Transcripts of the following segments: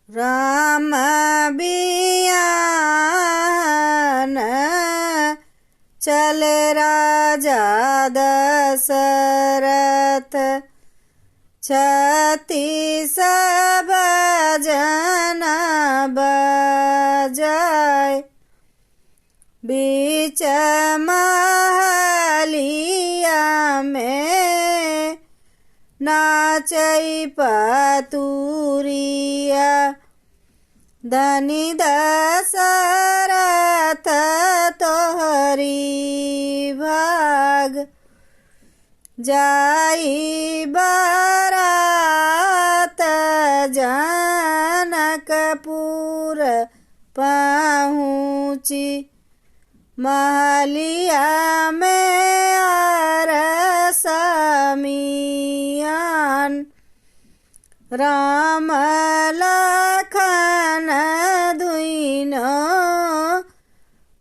राम बियान चले राजा दशरथ, छत्तीस भजन बजाय। बीच महलिया में नाचई पतुरिया, धनी दशरथ तोहरी भाग। जाई बारात जनकपुर पहुँची, महलिया में आरसमियान। राम लखन दुइनो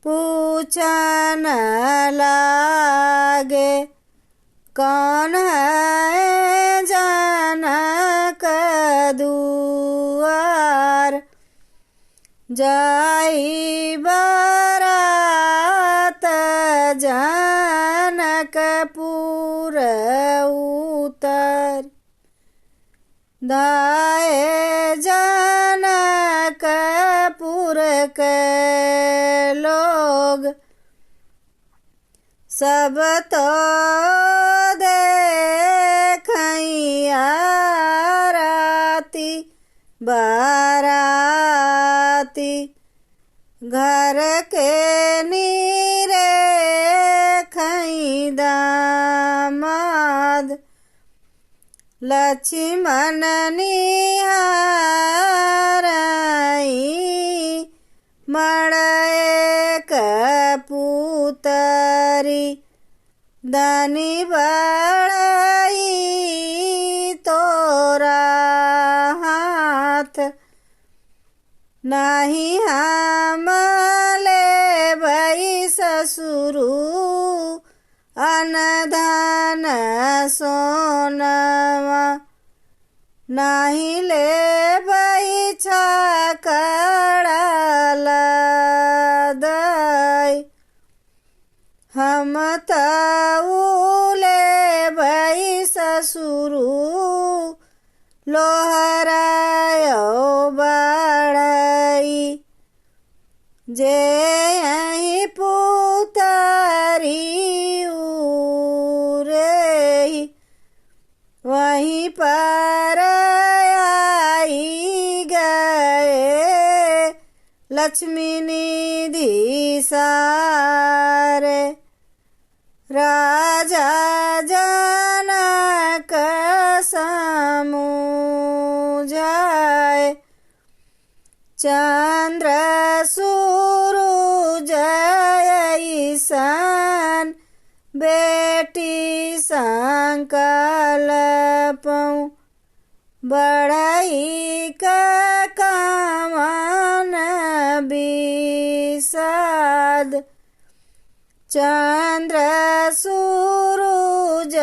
पूछन लागे, कौन है जनक दुआर। जाई बारात जनकपुर उतर, धाये जनकपुर के लोग। सब तो देखैया राती बाराती, घर के नीरे खई दामाद। लक्ष्मण निहारई मड़े कपूतरी, धनी बड़ई तोरा हाथ। नहीं हम लेबई ससुरु अनधन सोनवा, नहीं लेबई छकड़ा लदई। हम तऊ लेबई ससुरु लोहरायो बढ़ई। जे यही पुतरी उरेही, वहीं पर आई गए लक्ष्मी निधि सारे। राजा जनक समुझाए, चंद्र सूरज ऐसन बेटी संकल्पऊ। बढ़ई का कामन विषाद, चंद्र सूरज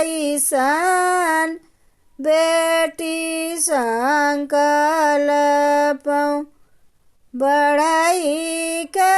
ऐसन बेटी संकल्पऊ। बढ़ई के